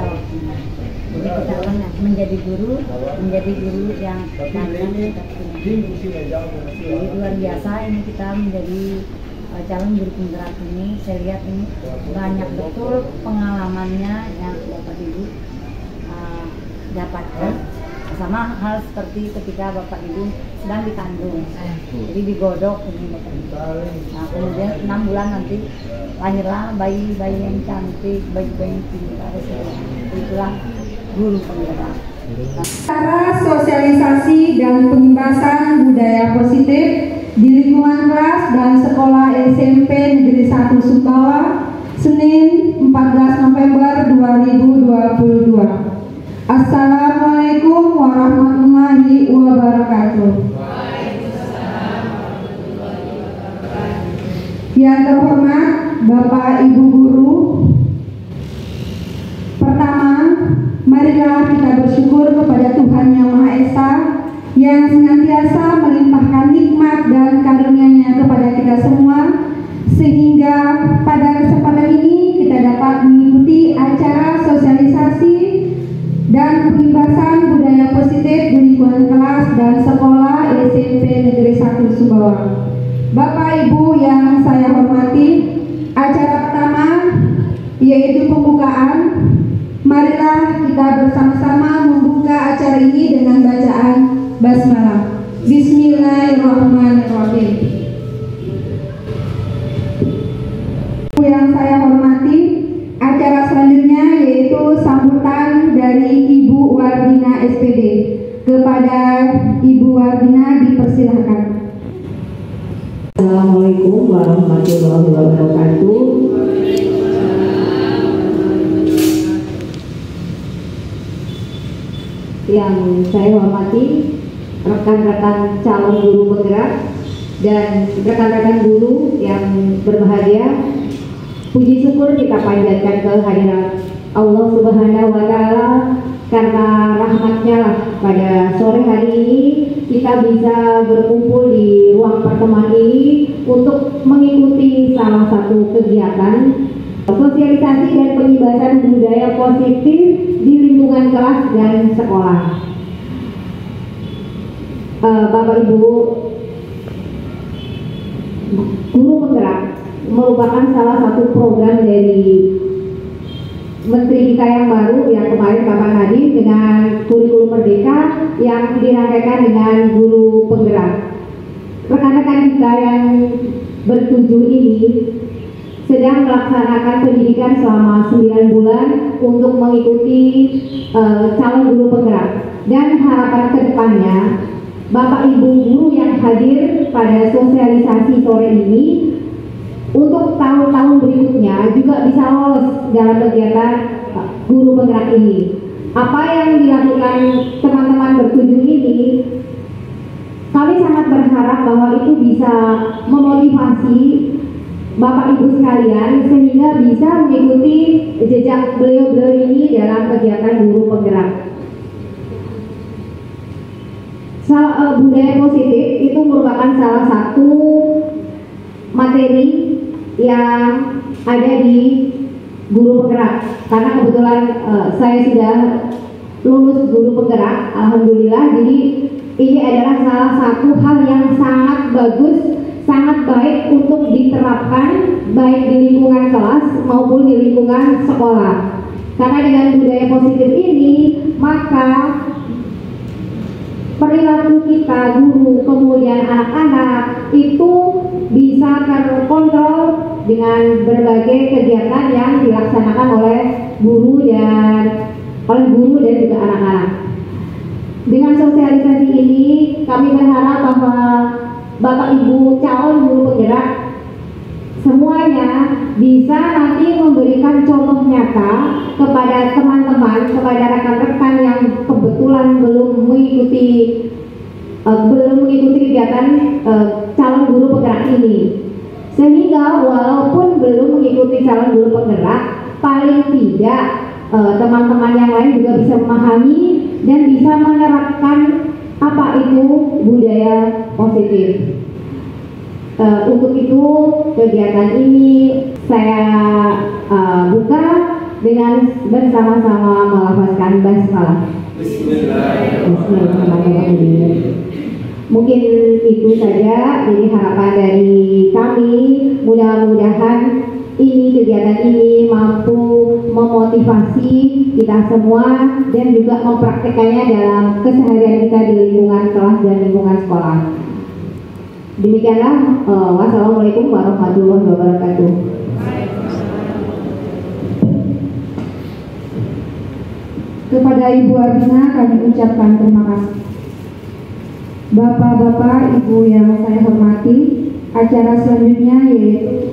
jawab. Jadi kita menjadi guru yang pandang kita punya. Jadi luar biasa ini kita menjadi calon guru penggerak ini. Saya lihat ini banyak betul pengalamannya yang Bapak Ibu dapatkan. Sama hal seperti ketika Bapak Ibu sedang dikandung, jadi digodok ini Bapak Ibu. Nah, kemudian 6 bulan nanti lahirlah bayi yang cantik, bayi yang pintar. Itulah guru penggerak. Cara sosialisasi dan pengimbasan budaya positif di lingkungan kelas dan sekolah SMP Negeri 1 Sumbawa, Senin 14 November 2022. Assalamualaikum warahmatullahi wabarakatuh. Yang terhormat Bapak Ibu Guru, pertama, marilah kita bersyukur kepada Tuhan Yang Maha Esa yang senantiasa melimpahkan nikmat dan karunia-Nya kepada kita semua, sehingga pada kesempatan ini kita dapat mengikuti acara sosialisasi dan pengimbasan budaya positif di lingkungan kelas dan sekolah SMP Negeri 1 Sumbawa. Bapak Ibu yang saya hormati, acara pertama yaitu pembukaan. Marilah kita bersama-sama membuka acara ini dengan bacaan basmalah. Bismillahirrahmanirrahim. Yang saya hormati, acara selanjutnya yaitu sambutan dari Ibu Wardina SPD. Kepada Ibu Wardina dipersilahkan. Assalamualaikum warahmatullahi wabarakatuh. Yang saya hormati rekan-rekan calon guru penggerak dan rekan-rekan guru yang berbahagia, puji syukur kita panjatkan kehadiran Allah Subhanahu wa Ta'ala, karena rahmat-Nya lah pada sore hari ini kita bisa berkumpul di ruang pertemuan ini untuk mengikuti salah satu kegiatan sosialisasi dan pengimbasan budaya positif di lingkungan kelas dan sekolah. Bapak Ibu guru penggerak merupakan salah satu program dari Menteri kita yang baru yang kemarin Bapak Nadiem dengan kurikulum merdeka yang dirangkaikan dengan guru penggerak. Rekan-rekan kita yang bertujuh ini sedang melaksanakan pendidikan selama 9 bulan untuk mengikuti calon guru penggerak, dan harapan kedepannya Bapak Ibu guru yang hadir pada sosialisasi sore ini untuk tahun-tahun berikutnya juga bisa lolos dalam kegiatan guru penggerak ini. Apa yang dilakukan teman-teman bertujuh ini, kami sangat berharap bahwa itu bisa memotivasi Bapak Ibu sekalian sehingga bisa mengikuti jejak beliau-beliau ini dalam kegiatan guru penggerak. Budaya positif itu merupakan salah satu materi yang ada di guru penggerak, karena kebetulan saya sudah lulus guru penggerak, alhamdulillah. Jadi ini adalah salah satu hal yang sangat bagus, sangat baik untuk diterapkan baik di lingkungan kelas maupun di lingkungan sekolah. Karena dengan budaya positif ini, maka perilaku kita guru kemudian anak-anak itu bisa terkontrol dengan berbagai kegiatan yang dilaksanakan oleh guru dan juga anak-anak. Dengan sosialisasi ini kami berharap bahwa Bapak Ibu calon guru penggerak semuanya bisa nanti memberikan contoh nyata kepada teman-teman, kepada rekan-rekan yang kebetulan belum mengikuti kegiatan calon guru penggerak ini, sehingga walaupun belum mengikuti calon guru penggerak, paling tidak teman-teman yang lain juga bisa memahami dan bisa menerapkan apa itu budaya positif. Untuk itu kegiatan ini saya buka dengan bersama-sama melafazkan basmalah. Bismillahirrahmanirrahim. Mungkin itu saja jadi harapan dari kami. Mudah-mudahan kegiatan ini mampu memotivasi kita semua dan juga mempraktekannya dalam keseharian kita di lingkungan kelas dan lingkungan sekolah. Demikianlah, wassalamualaikum warahmatullahi wabarakatuh. Kepada Ibu Ardina kami ucapkan terima kasih. Bapak-bapak, Ibu yang saya hormati, acara selanjutnya yaitu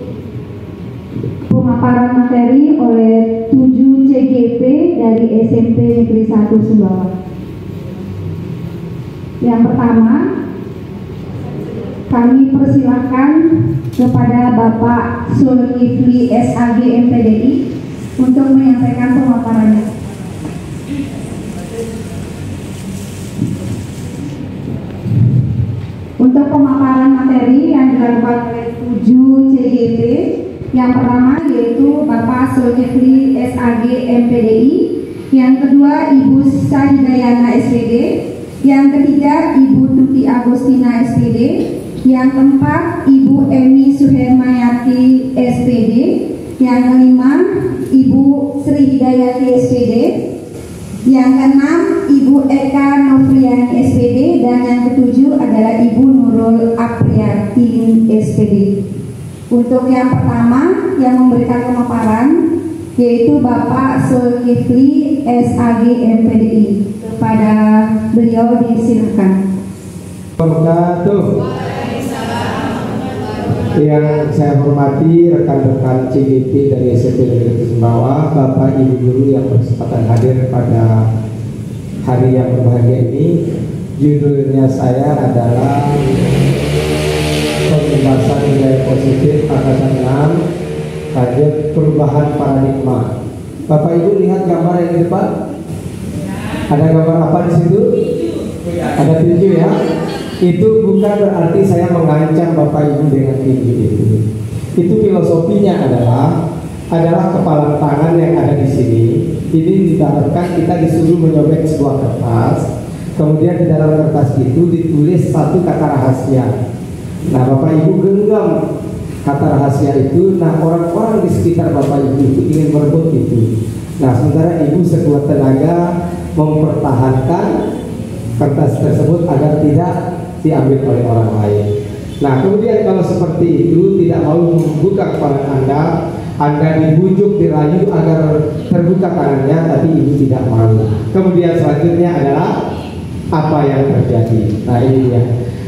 pemaparan materi oleh 7 CGP dari SMP Negeri 1 Sumbawa. Yang pertama, kami persilahkan kepada Bapak Zulkifli SAG MPDI untuk menyampaikan pemaparannya. Untuk pemaparan materi yang dilakukan oleh 7 CGP, yang pertama yaitu Bapak Zulkifli SAG MPDI, yang kedua Ibu Sahidayana SPD, yang ketiga Ibu Tuti Agustina SPD, yang keempat Ibu Emi Suhermayati SPD, yang kelima Ibu Sri Hidayati SPD, yang keenam Ibu Eka Novriani SPD, dan yang ketujuh adalah Ibu Nurul Apriyatin SPD. Untuk yang pertama yang memberikan pemaparan yaitu Bapak Zulkifli SAG MPDI. Kepada beliau disilakan. Yang saya hormati rekan-rekan CGP dari SMP Negeri Sumbawa, Bapak Ibu guru yang berkesempatan hadir pada hari yang berbahagia ini. Judulnya saya adalah pembahasan nilai positif angkatan 6, lanjut perubahan paradigma. Bapak Ibu lihat gambar yang di depan? Ada gambar apa di situ? Ada tinju ya. Itu bukan berarti saya mengancam Bapak Ibu dengan tinju itu. Itu filosofinya adalah kepalan tangan yang ada di sini. Ini ditarikkan, kita disuruh menyobek sebuah kertas. Kemudian di dalam kertas itu ditulis satu kata rahasia. Nah, Bapak Ibu genggam kata rahasia itu. Nah, orang-orang di sekitar Bapak Ibu itu ingin merebut itu. Nah, sementara Ibu sekuat tenaga mempertahankan kertas tersebut agar tidak diambil oleh orang lain. Nah, kemudian kalau seperti itu tidak mau membuka kepala Anda dibujuk, dirayu agar terbuka tangannya, tapi Ibu tidak mau. Kemudian selanjutnya adalah apa yang terjadi. Nah, ini dia.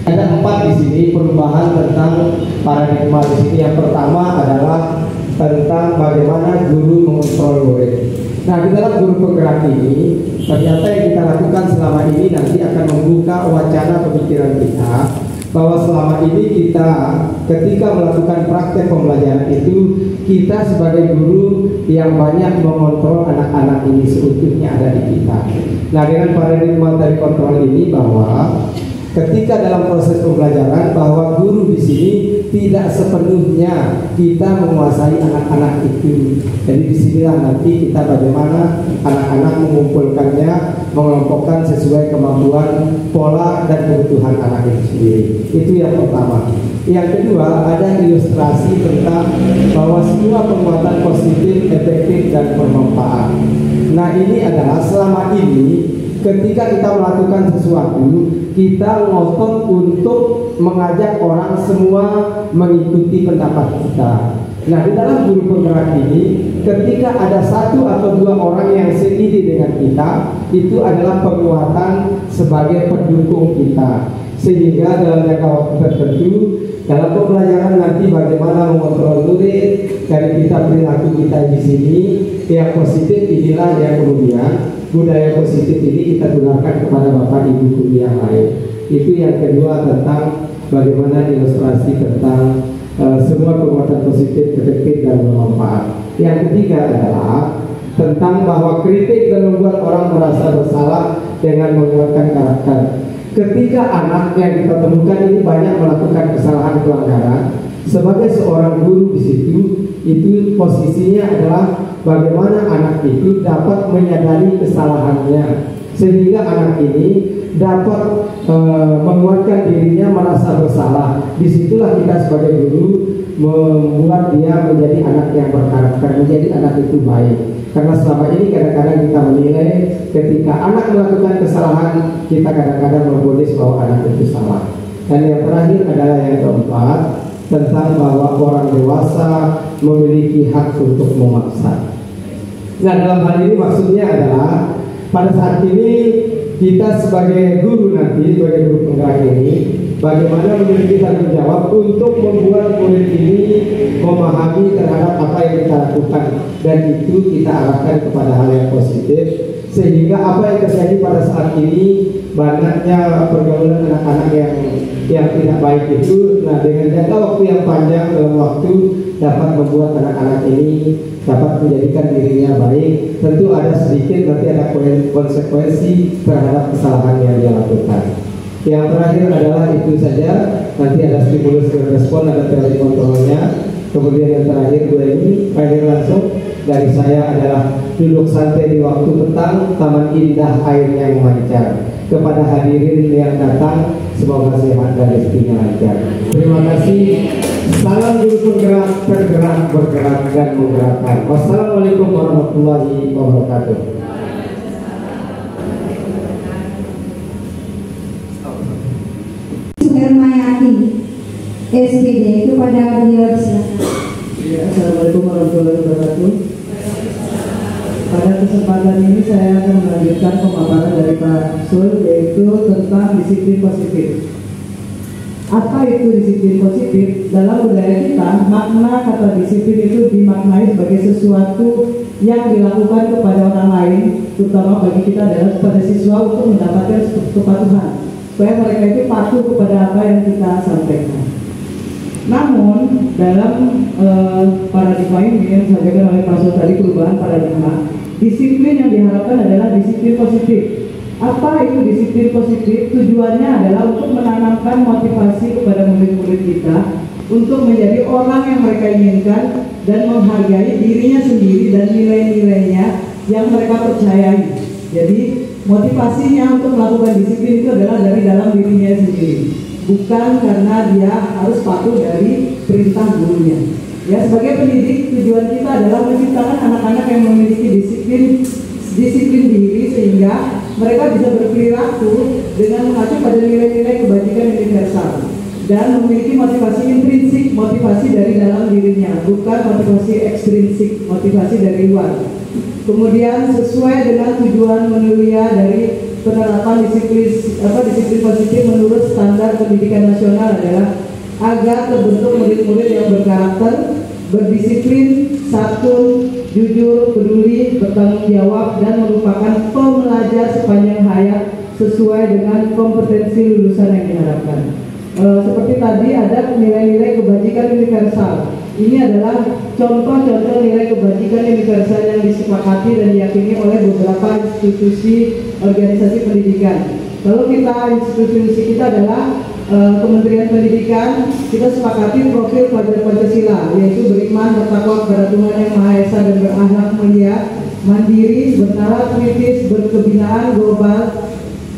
Ada 4 di sini perubahan tentang paradigma di sini. Yang pertama adalah tentang bagaimana guru mengontrol murid. Nah, di dalam guru penggerak ini ternyata yang kita lakukan selama ini nanti akan membuka wacana pemikiran kita bahwa selama ini kita ketika melakukan praktek pembelajaran itu kita sebagai guru yang banyak mengontrol anak-anak ini seutuhnya ada di kita. Nah, dengan paradigma dari kontrol ini bahwa ketika dalam proses pembelajaran bahwa guru di sini tidak sepenuhnya kita menguasai anak-anak itu. Jadi disinilah nanti kita bagaimana anak-anak mengumpulkannya, mengelompokkan sesuai kemampuan, pola dan kebutuhan anak itu sendiri. Itu yang pertama. Yang kedua, ada ilustrasi tentang bahwa semua penguatan positif, efektif dan bermanfaat. Nah, ini adalah selama ini ketika kita melakukan sesuatu, kita ngotot untuk mengajak orang semua mengikuti pendapat kita. Nah, di dalam guru penggerak ini, ketika ada 1 atau 2 orang yang seide dengan kita, itu adalah penguatan sebagai pendukung kita. Sehingga dalam jangka waktu tertentu, dalam pembelajaran nanti bagaimana mengontrol murid dari kita perilaku kita di sini, yang positif inilah yang kemudian budaya positif ini kita tularkan kepada Bapak Ibu guru yang lain. Itu yang kedua tentang bagaimana ilustrasi tentang semua penguatan positif, efektif dan bermanfaat. Yang ketiga adalah tentang bahwa kritik dan membuat orang merasa bersalah dengan menguatkan karakter. Ketika anak yang kita temukan ini banyak melakukan kesalahan pelanggaran, sebagai seorang guru di situ itu posisinya adalah bagaimana anak itu dapat menyadari kesalahannya, sehingga anak ini dapat menguatkan dirinya merasa bersalah. Disitulah kita sebagai guru membuat dia menjadi anak yang berkarakter, menjadi anak itu baik. Karena selama ini kadang-kadang kita menilai ketika anak melakukan kesalahan, kita kadang-kadang memvonis bahwa anak itu salah. Dan yang terakhir adalah yang keempat, tentang bahwa orang dewasa memiliki hak untuk memaksa. Nah, dalam hal ini maksudnya adalah pada saat ini kita sebagai guru nanti, sebagai guru penggerak ini, bagaimana memiliki tanggung jawab untuk membuat murid ini memahami terhadap apa yang kita lakukan, dan itu kita arahkan kepada hal yang positif, sehingga apa yang terjadi pada saat ini banyaknya pergaulan anak-anak yang tidak baik itu, nah dengan jangka waktu yang panjang dalam waktu dapat membuat anak-anak ini dapat menjadikan dirinya baik. Tentu ada sedikit nanti ada konsekuensi terhadap kesalahan yang dia lakukan. Yang terakhir adalah itu saja, nanti ada stimulus dan respon, ada teori kontrolnya. Kemudian yang terakhir ini final langsung dari saya adalah duduk santai di waktu petang, taman indah airnya memancar. Kepada hadirin yang datang, semoga sehat dan rezekinya lancar. Terima kasih. Salam guru penggerak, tergerak, bergerak dan menggerakkan. Wassalamualaikum warahmatullahi wabarakatuh. Suhermayati SPD, kepada beliau silakan. Assalamualaikum warahmatullahi wabarakatuh. Pada kesempatan ini saya akan melanjutkan pemaparan dari Pak Sul, yaitu tentang disiplin positif. Apa itu disiplin positif? Dalam budaya kita, makna kata disiplin itu dimaknai sebagai sesuatu yang dilakukan kepada orang lain, terutama bagi kita adalah kepada siswa untuk mendapatkan kepatuhan, supaya mereka itu patuh kepada apa yang kita sampaikan. Namun dalam paradigma ini yang disampaikan oleh Pak Sul tadi, perubahan paradigma, disiplin yang diharapkan adalah disiplin positif. Apa itu disiplin positif? Tujuannya adalah untuk menanamkan motivasi kepada murid-murid kita untuk menjadi orang yang mereka inginkan dan menghargai dirinya sendiri dan nilai-nilainya yang mereka percayai. Jadi motivasinya untuk melakukan disiplin itu adalah dari dalam dirinya sendiri, bukan karena dia harus patuh dari perintah gurunya. Ya, sebagai pendidik, tujuan kita adalah menciptakan anak-anak yang memiliki disiplin diri, sehingga mereka bisa berperilaku dengan mengacu pada nilai-nilai kebajikan universal dan memiliki motivasi intrinsik, motivasi dari dalam dirinya, bukan motivasi ekstrinsik, motivasi dari luar. Kemudian sesuai dengan tujuan mulia dari penerapan disiplin positif menurut standar pendidikan nasional adalah agar terbentuk murid-murid yang berkarakter, berdisiplin, santun, jujur, peduli, bertanggung jawab, dan merupakan pembelajar sepanjang hayat sesuai dengan kompetensi lulusan yang diharapkan. Seperti tadi ada nilai-nilai kebajikan universal. Ini adalah contoh-contoh nilai kebajikan universal yang disepakati dan diyakini oleh beberapa institusi organisasi pendidikan. Lalu institusi kita adalah Kementerian Pendidikan. Kita sepakati profil pelajar Pancasila, yaitu beriman, bertakwa kepada Tuhan Yang Maha Esa dan berakhlak mulia, mandiri, bernalar kritis, berkebinaan global,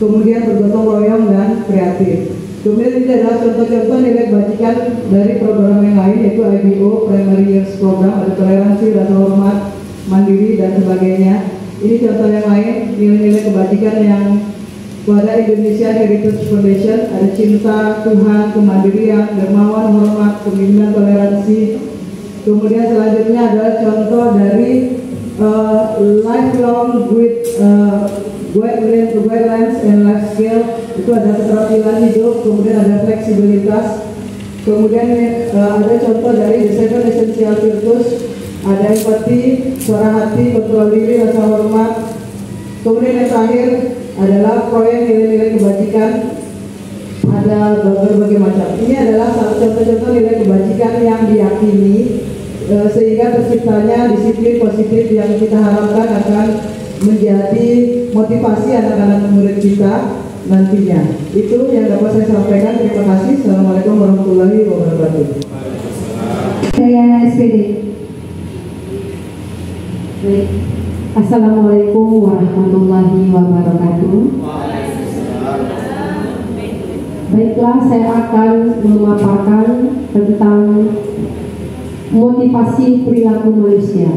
kemudian bergotong royong dan kreatif. Kemudian ini adalah contoh-contoh nilai kebajikan dari program yang lain, yaitu IBO, Primary Years Program, ada toleransi, rasa hormat, mandiri, dan sebagainya. Ini contoh yang lain, nilai-nilai kebajikan yang pada Indonesia Heritage Foundation, ada cinta Tuhan, kemandirian, dermawan, hormat, kepemimpinan, toleransi. Kemudian selanjutnya adalah contoh dari lifelong guidelines and life skill. Itu ada keterampilan hidup, kemudian ada fleksibilitas. Kemudian ada contoh dari the 7 essential virtues, ada empati, suara hati, kontrol diri, rasa hormat. Kemudian yang terakhir adalah proyek nilai-nilai kebajikan, ada berbagai macam. Ini adalah contoh-contoh nilai kebajikan yang diyakini, sehingga terciptanya disiplin positif yang kita harapkan akan menjadi motivasi anak-anak murid kita nantinya. Itu yang dapat saya sampaikan. Terima kasih. Assalamualaikum warahmatullahi wabarakatuh. Saya SPD. Baik. Assalamualaikum warahmatullahi wabarakatuh. Baiklah, saya akan memaparkan tentang motivasi perilaku manusia.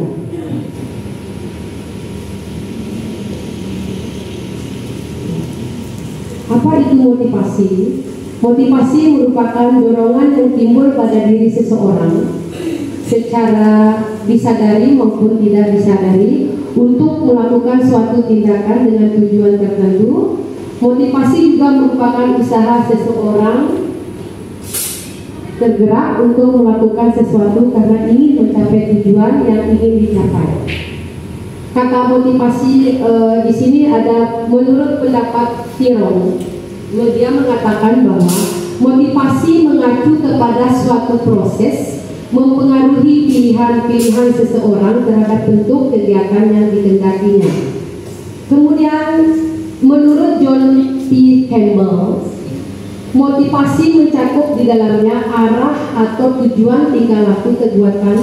Apa itu motivasi? Motivasi merupakan dorongan yang timbul pada diri seseorang secara disadari maupun tidak disadari untuk melakukan suatu tindakan dengan tujuan tertentu. Motivasi juga merupakan usaha seseorang tergerak untuk melakukan sesuatu karena ingin mencapai tujuan yang ingin dicapai. Kata motivasi di sini ada menurut pendapat Theron. Dia mengatakan bahwa motivasi mengacu kepada suatu proses mempengaruhi pilihan-pilihan seseorang terhadap bentuk kegiatan yang dikehendakinya. Kemudian menurut John P. Campbell, motivasi mencakup di dalamnya arah atau tujuan tingkah laku, perbuatan,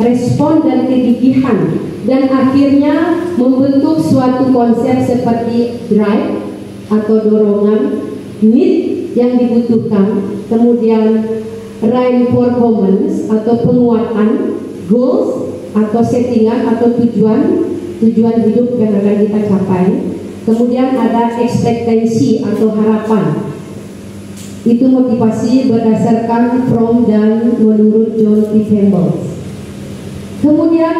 respon dan kegigihan, dan akhirnya membentuk suatu konsep seperti drive atau dorongan, need yang dibutuhkan, kemudian reinforcement atau penguatan, goals atau settingan atau tujuan hidup yang akan kita capai. Kemudian ada ekspektasi atau harapan. Itu motivasi berdasarkan from dan menurut John P. Campbell. Kemudian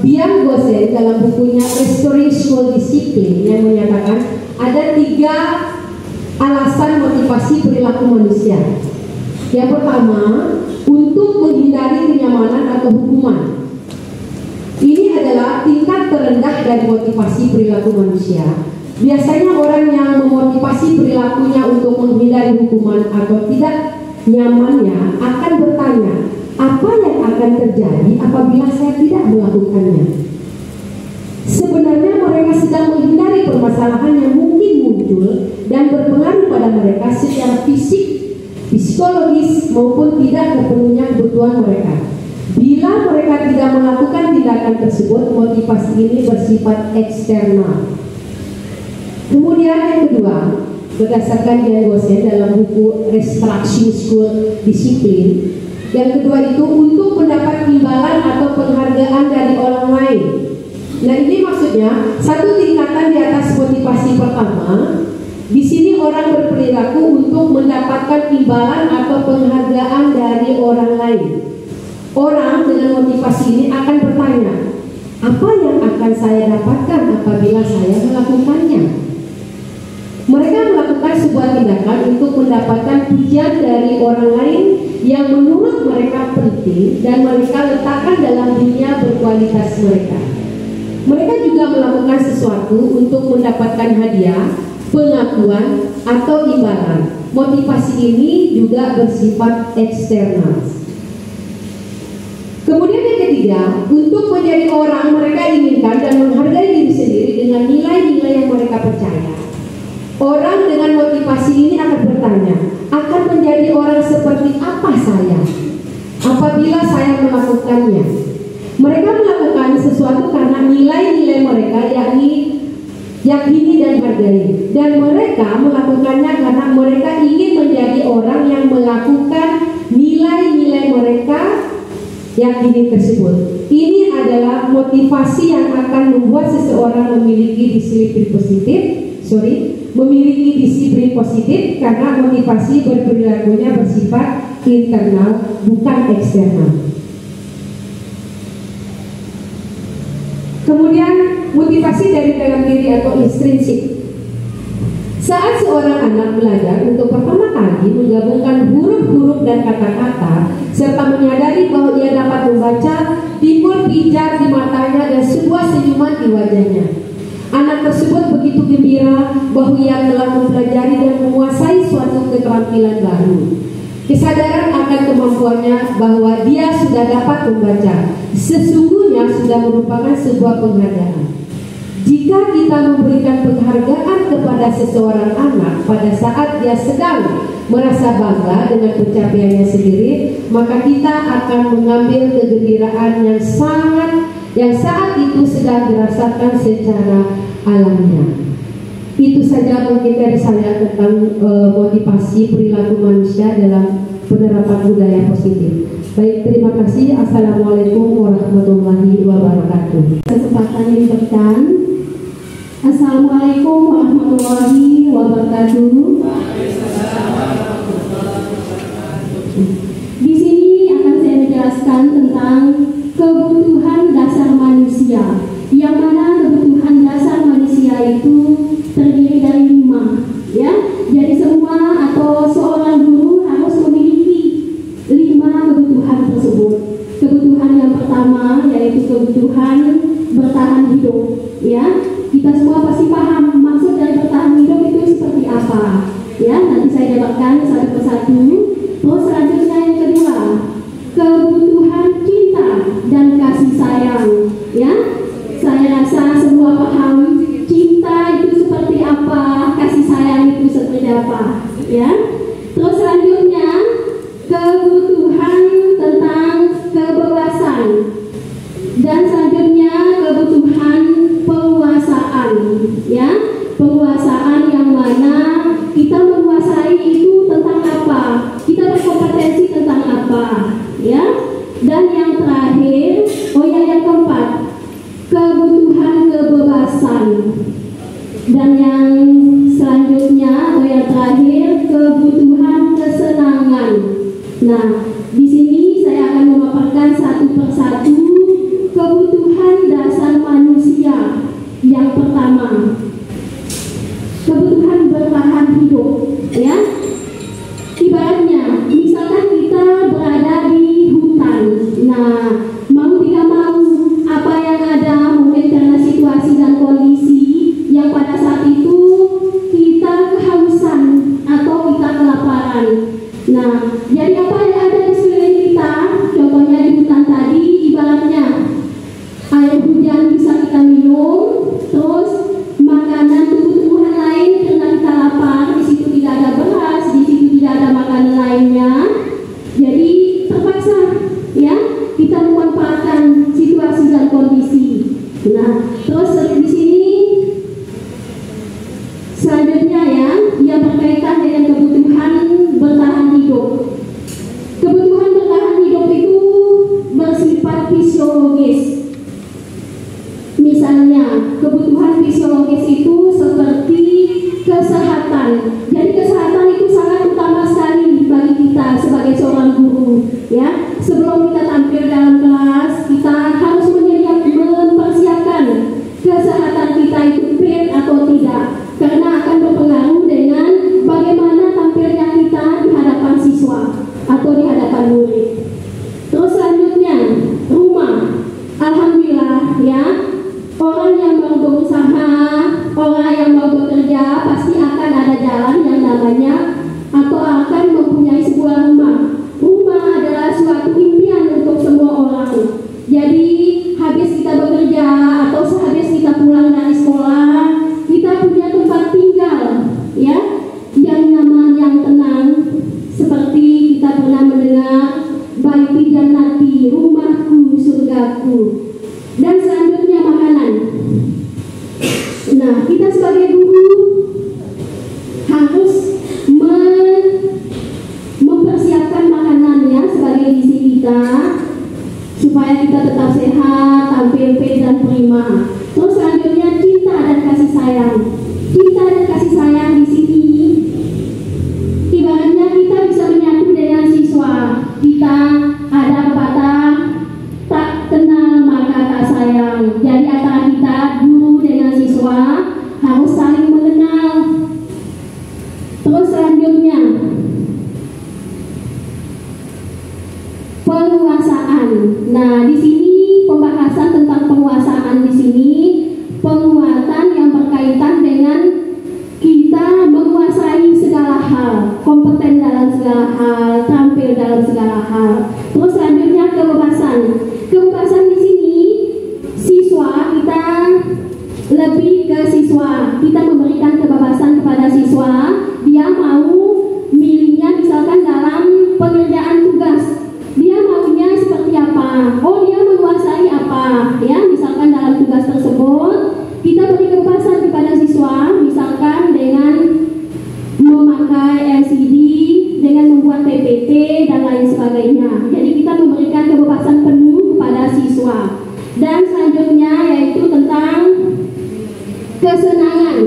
Bian Gosen dalam bukunya Restorational Discipline yang menyatakan ada 3 alasan motivasi perilaku manusia. Yang pertama, untuk menghindari kenyamanan atau hukuman. Ini adalah tingkat terendah dari motivasi perilaku manusia. Biasanya orang yang memotivasi perilakunya untuk menghindari hukuman atau tidak nyamannya akan bertanya, apa yang akan terjadi apabila saya tidak melakukannya? Sebenarnya mereka sedang menghindari permasalahan yang mungkin muncul dan berpengaruh pada mereka secara fisik, psikologis maupun tidak terpenuhnya kebutuhan mereka. Bila mereka tidak melakukan tindakan tersebut, motivasi ini bersifat eksternal. Kemudian yang kedua, berdasarkan Bian Gosen dalam buku Restoration School Discipline, yang kedua itu untuk mendapat imbalan atau penghargaan dari orang lain. Nah, ini maksudnya satu tingkatan di atas motivasi pertama. Di sini orang berperilaku untuk mendapatkan imbalan atau penghargaan dari orang lain. Orang dengan motivasi ini akan bertanya, apa yang akan saya dapatkan apabila saya melakukannya? Mereka melakukan sebuah tindakan untuk mendapatkan pujian dari orang lain yang menurut mereka penting dan mereka letakkan dalam dunia berkualitas mereka. Mereka juga melakukan sesuatu untuk mendapatkan hadiah, pengakuan atau imbalan. Motivasi ini juga bersifat eksternal. Kemudian yang ketiga, untuk menjadi orang mereka inginkan dan menghargai diri sendiri dengan nilai-nilai yang mereka percaya. Orang dengan motivasi ini akan bertanya, akan menjadi orang seperti apa saya apabila saya melakukannya? Mereka melakukan sesuatu karena nilai-nilai mereka yakini dan hargai, dan mereka melakukannya karena mereka ingin menjadi orang yang melakukan nilai-nilai mereka yakini tersebut. Ini adalah motivasi yang akan membuat seseorang memiliki disiplin positif karena motivasi berperilakunya bersifat internal bukan eksternal. Kemudian motivasi dari dalam diri atau intrinsik. Saat seorang anak belajar untuk pertama kali menggabungkan huruf-huruf dan kata-kata serta menyadari bahwa ia dapat membaca, timbul pijar di matanya dan sebuah senyuman di wajahnya. Anak tersebut begitu gembira bahwa ia telah mempelajari dan menguasai suatu keterampilan baru. Kesadaran akan kemampuannya bahwa dia sudah dapat membaca sesungguhnya sudah merupakan sebuah penghargaan. Jika kita memberikan penghargaan kepada seseorang anak pada saat dia sedang merasa bangga dengan pencapaiannya sendiri, maka kita akan mengambil kegembiraan yang sangat yang saat itu sedang dirasakan secara alamiah. Itu saja mungkin dari saya tentang motivasi perilaku manusia dalam penerapan budaya positif. Baik, terima kasih. Assalamualaikum warahmatullahi wabarakatuh. Kesempatan yang diberikan. Assalamualaikum warahmatullahi wabarakatuh. Di sini akan saya menjelaskan tentang kebutuhan dasar manusia, yang mana kebutuhan dasar manusia itu terdiri dari 5, ya. Jadi semua atau seorang guru harus memiliki 5 kebutuhan tersebut. Kebutuhan yang pertama yaitu kebutuhan bertahan hidup, ya. Kita semua pasti paham maksud dari bertahan hidup itu seperti apa, ya. Nanti saya jabarkan satu persatu. Terus selanjutnya yang kedua, kebutuhan cinta dan kasih sayang, ya. Saya rasa semua paham cinta itu seperti apa, kasih sayang itu seperti apa, ya. Terus selanjutnya kebutuhan tentang kebebasan, dan selanjutnya kebutuhan penguasaan, ya. Penguasaan yang mana kita menguasai itu tentang apa, kita berkompetensi tentang apa, ya. Dan yang terakhir, yang keempat, kebutuhan kebebasan. Dan yang selanjutnya atau yang terakhir, kebutuhan kesenangan. Nah, di sini saya akan memaparkan satu persatu kebutuhan dasar manusia. Yang pertama, kebutuhan bertahan hidup, ya. Ibaratnya, misalkan kita berada di hutan. Nah, mau tidak mau, apa yang ada mungkin karena situasi dan kondisi yang pada saat itu kita kehausan atau kita kelaparan. Nah, jadi apa yang ada di sekeliling kita, contohnya di hutan tadi, ibaratnya air hujan bisa kita minum, terus makanan tumbuh-tumbuhan lain karena kita lapar, di situ tidak ada beras, di situ tidak ada makanan lainnya, jadi terpaksa, ya, kita memanfaatkan situasi dan kondisi. Nah, terus di sini selanjutnya yang berkaitan dengan kebutuhan bertahan hidup. Kebutuhan bertahan hidup itu bersifat fisiologis. Misalnya, kebutuhan fisiologis itu seperti kesehatan. Jadi kesehatan itu sangat utama sekali bagi kita sebagai seorang guru, ya. Sebelum kita tampil dalam kelas, kita harus mempersiapkan kesehatan kita itu fit atau tidak, karena akan berpengaruh dengan bagaimana tampilnya kita di hadapan siswa atau di hadapan murid. Terus selanjutnya, rumah. Alhamdulillah, ya. Orang yang mau berusaha, orang yang mau bekerja pasti akan ada jalan yang namanya atau akan mempunyai sebuah rumah. Rumah adalah suatu impian untuk semua orang. Jadi habis kita bekerja atau sehabis kita pulang dari sekolah, kita punya tempat tinggal, ya, yang nyaman, yang tenang. Seperti kita pernah mendengar baiti jannati, rumahku, surgaku. Dan selanjutnya makanan. Nah, kita sebagai guru harus mempersiapkan makanannya sebagai gizi kita supaya kita tetap sehat, tampil fit dan prima. Terus selanjutnya cinta dan kasih sayang. Cinta dan kasih sayang di sini ibaratnya kita bisa menyatu dengan siswa. Kita ada pepatah, tak kenal maka tak sayang. Jadi antara kita guru dengan siswa harus saling mengenal. Terus selanjutnya penguasaan. Nah, di sini pembahasan tentang penguasaan di sini, penguatan yang berkaitan dengan kita menguasai segala hal, kompeten dalam segala hal, tampil dalam segala hal. Terus selanjutnya kebebasan. Kebebasan di sini siswa, kita lebih ke siswa. Kita memberikan kebebasan kepada siswa. Dia mau milihnya misalkan dalam pengerjaan tugas. Dia maunya seperti apa? Oh, dia menguasai apa? Ya, siswa, misalkan dengan memakai LCD, dengan membuat PPT dan lain sebagainya. Jadi kita memberikan kebebasan penuh kepada siswa. Dan selanjutnya yaitu tentang kesenangan.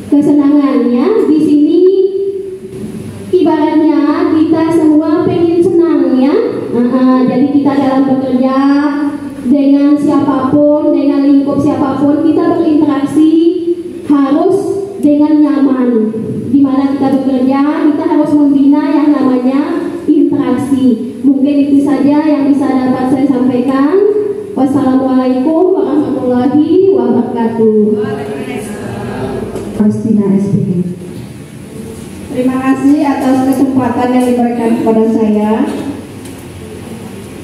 Kesenangannya di sini ibaratnya kita semua pengen senang ya. Jadi kita dalam bekerja dengan siapapun, dengan lingkup siapapun, kita berinteraksi harus dengan nyaman. Di mana kita bekerja, kita harus membina yang namanya interaksi. Mungkin itu saja yang bisa dapat saya sampaikan. Wassalamualaikum warahmatullahi wabarakatuh. Kristina SPG. Terima kasih atas kesempatan yang diberikan kepada saya.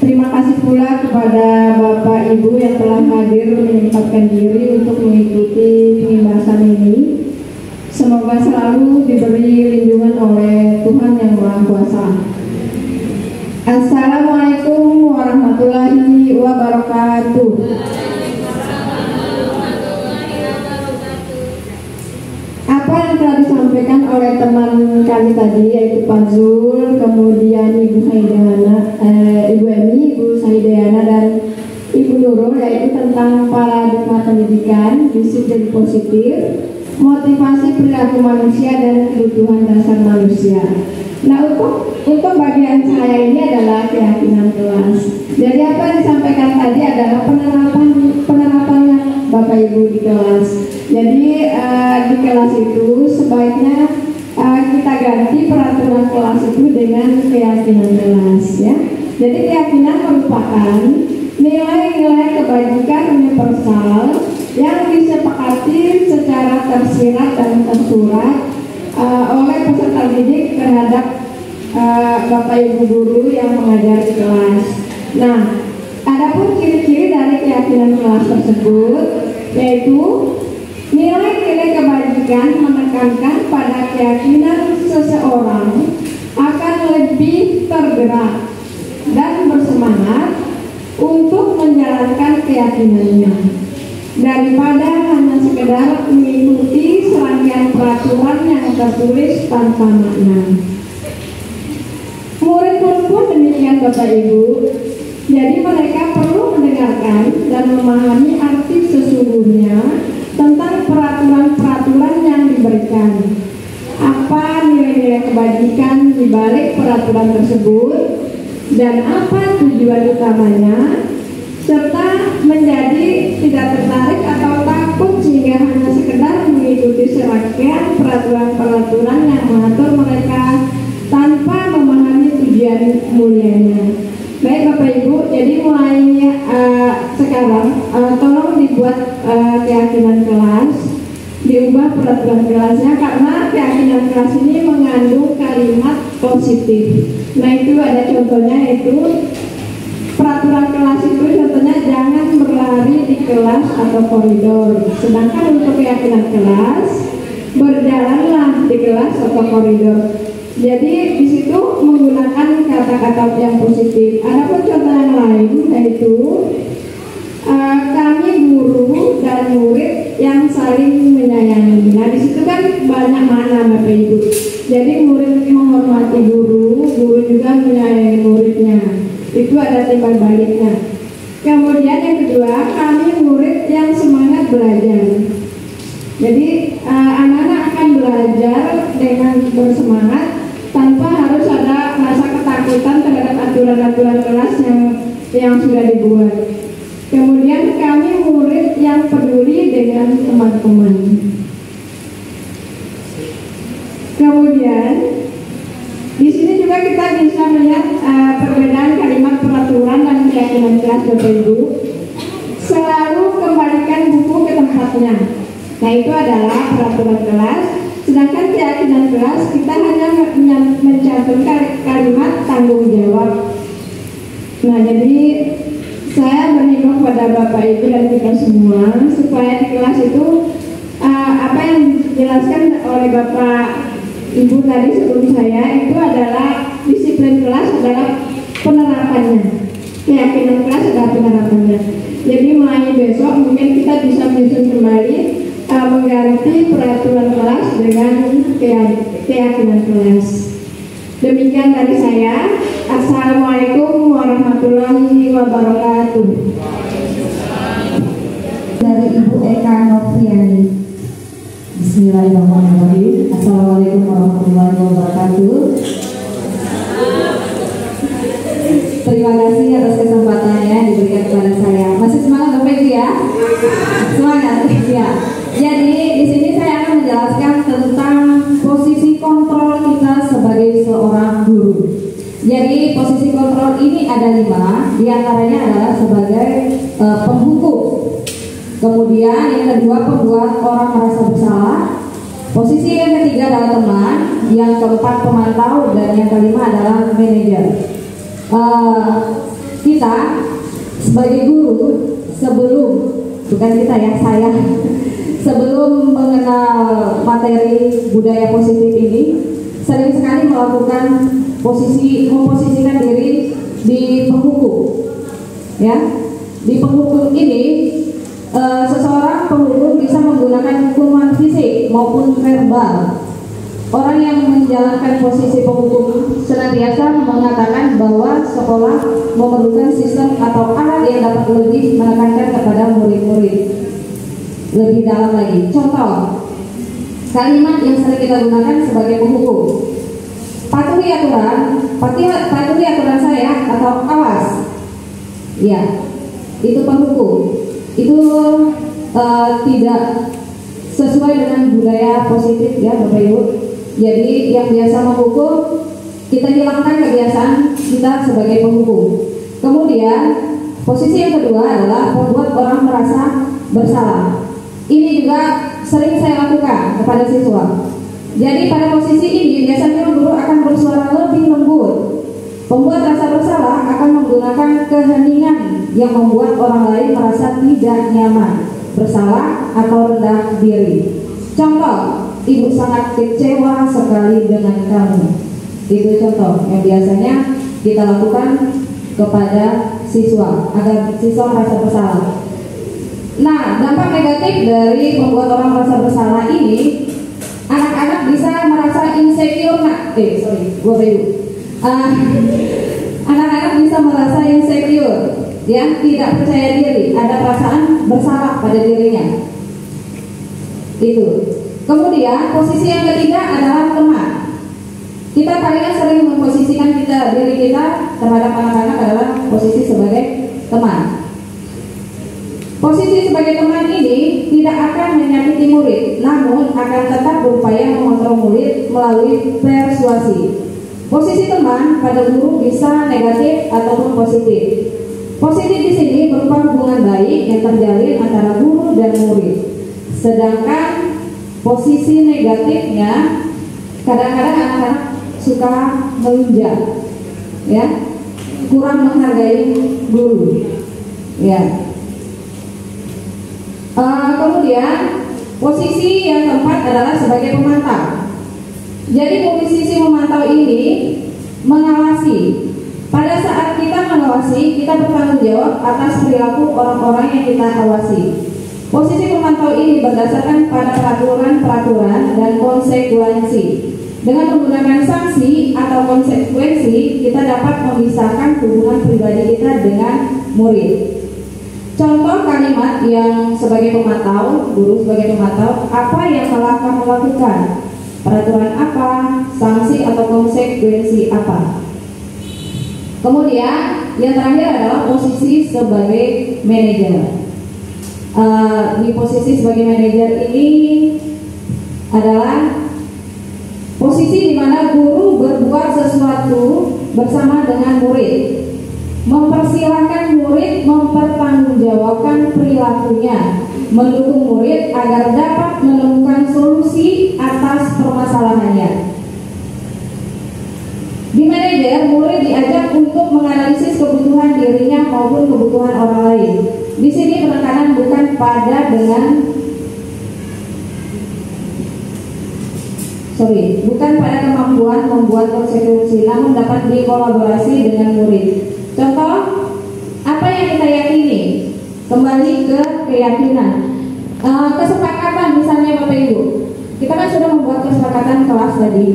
Terima kasih pula kepada Bapak Ibu yang telah hadir menyempatkan diri untuk mengikuti pembahasan ini. Semoga selalu diberi lindungan oleh Tuhan Yang Maha Kuasa. Assalamualaikum warahmatullahi wabarakatuh. Apa yang telah disampaikan oleh teman kami tadi, yaitu Pak Zul, kemudian Ibu Ibu Emi, Ibu Saidayana, dan Ibu Nurul, yaitu tentang paradigma pendidikan, disiplin positif, motivasi perilaku manusia, dan kebutuhan dasar manusia. Nah, untuk bagian saya ini adalah keyakinan kelas. Jadi apa yang disampaikan tadi adalah penerapannya Bapak Ibu di kelas. Jadi di kelas itu sebaiknya kita ganti peraturan kelas itu dengan keyakinan kelas ya. Jadi keyakinan merupakan nilai-nilai kebajikan universal yang disepakati secara tersirat dan tersurat oleh peserta didik terhadap Bapak Ibu guru yang mengajar di kelas. Nah, adapun ciri-ciri dari keyakinan kelas tersebut yaitu nilai-nilai kebajikan menekankan pada keyakinan seseorang akan lebih tergerak dan bersemangat untuk menjalankan keyakinannya daripada hanya sekedar mengikuti serangkaian peraturan yang tertulis tanpa makna. Murid-murid pun demikian Bapak Ibu. Jadi mereka perlu mendengarkan dan memahami arti sesungguhnya tentang peraturan-peraturan yang diberikan. Apa nilai-nilai kebajikan di balik peraturan tersebut dan apa tujuan utamanya, serta menjadi tidak tertarik atau takut sehingga hanya sekedar mengikuti serangkaian peraturan-peraturan yang mengatur mereka tanpa memahami tujuan mulianya. Baik Bapak Ibu, jadi mulai sekarang tolong dibuat keyakinan kelas, diubah peraturan kelasnya karena keyakinan kelas ini mengandung kalimat positif. Nah itu ada contohnya, yaitu peraturan kelas itu contohnya jangan berlari di kelas atau koridor. Sedangkan untuk keyakinan kelas, berjalanlah di kelas atau koridor. Jadi di situ menggunakan kata-kata yang positif. Adapun contoh yang lain yaitu kami guru dan murid yang saling menyayangi. Nah di situ kan banyak makna Bapak Ibu. Jadi murid menghormati guru, guru juga menyayangi muridnya. Itu ada timbal baliknya. Kemudian yang kedua, kami murid yang semangat belajar. Jadi anak-anak akan belajar dengan bersemangat tanpa harus ada rasa ketakutan terhadap aturan-aturan kelas yang sudah dibuat. Kemudian kami murid yang peduli dengan teman-teman. Kemudian di sini juga kita bisa melihat perbedaan kalimat peraturan dan keyakinan kelas Bapak Ibu. Selalu kembalikan buku ke tempatnya. Nah itu adalah peraturan kelas. Sedangkan keyakinan kelas kita hanya mencantumkan kalimat tanggung jawab. Nah jadi saya berhimbau kepada Bapak Ibu dan kita semua supaya di kelas itu apa yang dijelaskan oleh Bapak Ibu tadi sebelum saya itu adalah disiplin kelas adalah penerapannya, keyakinan kelas adalah penerapannya. Jadi mulai besok mungkin kita bisa menyusun kembali mengganti peraturan kelas dengan keyakinan kelas. Demikian dari saya. Assalamualaikum warahmatullahi wabarakatuh. Dari Ibu Eka Novriani. Bismillahirrahmanirrahim. Assalamualaikum warahmatullahi wabarakatuh. Terima kasih atas kesempatannya yang diberikan kepada saya. Masih semangat Bapak Ibu ya? Semangat ya. Jadi di sini saya akan menjelaskan tentang posisi kontrol kita sebagai seorang guru. Jadi posisi kontrol ini ada 5, diantaranya adalah sebagai penghukum. Kemudian yang kedua pembuat orang merasa bersalah. Posisi yang ketiga adalah teman. Yang keempat pemantau, dan yang kelima adalah manajer. Kita sebagai guru sebelum, bukan kita ya, saya sebelum mengenal materi budaya positif ini sering sekali melakukan memposisikan diri di penghukum. Ya, di penghukum ini seseorang penghukum bisa menggunakan hukuman fisik maupun verbal. Orang yang menjalankan posisi penghukum senantiasa mengatakan bahwa sekolah memerlukan sistem atau alat yang dapat lebih menekankan kepada murid-murid lebih dalam lagi. Contoh kalimat yang sering kita gunakan sebagai penghukum: patuhi aturan saya atau awas. Ya, itu penghukum. Itu tidak sesuai dengan budaya positif ya Bapak Ibu. Jadi yang biasa menghukum, kita hilangkan kebiasaan kita sebagai penghukum. Kemudian posisi yang kedua adalah membuat orang merasa bersalah. Ini juga sering saya lakukan kepada siswa. Jadi pada posisi ini biasanya guru akan bersuara lebih lembut. Pembuat rasa bersalah akan menggunakan keheningan yang membuat orang lain merasa tidak nyaman, bersalah atau rendah diri. Contoh, ibu sangat kecewa sekali dengan kamu. Itu contoh yang biasanya kita lakukan kepada siswa agar siswa merasa bersalah. Nah, dampak negatif dari membuat orang merasa bersalah ini, anak-anak bisa merasa insecure. Anak-anak bisa merasa insecure, ya, tidak percaya diri, ada perasaan bersalah pada dirinya. Itu. Kemudian posisi yang ketiga adalah teman. Kita paling sering memposisikan diri kita terhadap anak-anak adalah posisi sebagai teman. Posisi sebagai teman ini tidak akan menyakiti murid, namun akan tetap berupaya mengontrol murid melalui persuasi. Posisi teman pada guru bisa negatif ataupun positif. Positif di sini berupa hubungan baik yang terjalin antara guru dan murid. Sedangkan posisi negatifnya kadang-kadang anak-anak suka melunjak, ya, kurang menghargai guru, ya. Kemudian posisi yang keempat adalah sebagai pemantau. Jadi posisi memantau ini mengawasi. Pada saat kita mengawasi, kita bertanggung jawab atas perilaku orang-orang yang kita awasi. Posisi pemantau ini berdasarkan pada peraturan dan konsekuensi. Dengan menggunakan sanksi atau konsekuensi, kita dapat memisahkan hubungan pribadi kita dengan murid. Contoh kalimat yang sebagai pemantau, guru sebagai pemantau, apa yang telah kamu lakukan? Peraturan apa? Sanksi atau konsekuensi apa? Kemudian yang terakhir adalah posisi sebagai manajer. Di posisi sebagai manajer ini adalah posisi di mana guru berbuat sesuatu bersama dengan murid, mempersilahkan murid mempertanggungjawabkan perilakunya, mendukung murid agar dapat menemukan solusi atas permasalahannya. Di manajer, murid diajak untuk menganalisis kebutuhan dirinya maupun kebutuhan orang lain. Di sini penekanan bukan pada kemampuan membuat konsekuensi, namun dapat dikolaborasi dengan murid. Contoh, apa yang kita yakini? Kembali ke keyakinan. Kesepakatan sudah membuat kesepakatan kelas tadi.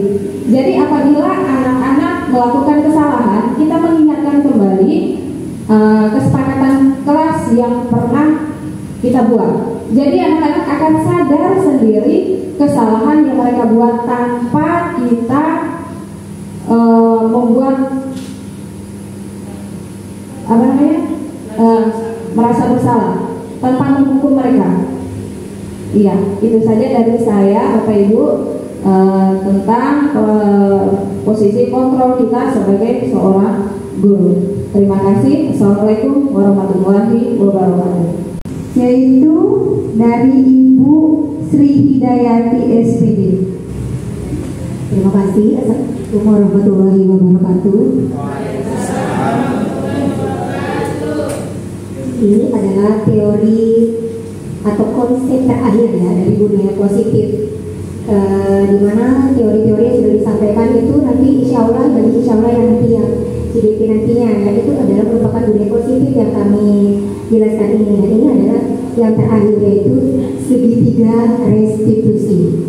Jadi apabila anak-anak melakukan kesalahan, kita mengingatkan kembali kesepakatan kelas yang pernah kita buat. Jadi anak-anak akan sadar sendiri kesalahan yang mereka buat tanpa kita membuat merasa bersalah, tanpa menghukum mereka. Iya, itu saja dari saya, Bapak Ibu, tentang posisi kontrol kita sebagai seorang guru. Terima kasih. Assalamualaikum warahmatullahi wabarakatuh. Yaitu dari Ibu Sri Hidayati SPD. Terima kasih. Assalamualaikum warahmatullahi wabarakatuh. Ini adalah teori atau konsep terakhir ya dari budaya positif, di mana teori-teori yang sudah disampaikan itu nanti insya Allah yang nanti yang CDP nantinya ya, itu adalah merupakan budaya positif yang kami jelaskan ini. Dan ini adalah yang terakhir, yaitu segitiga restitusi.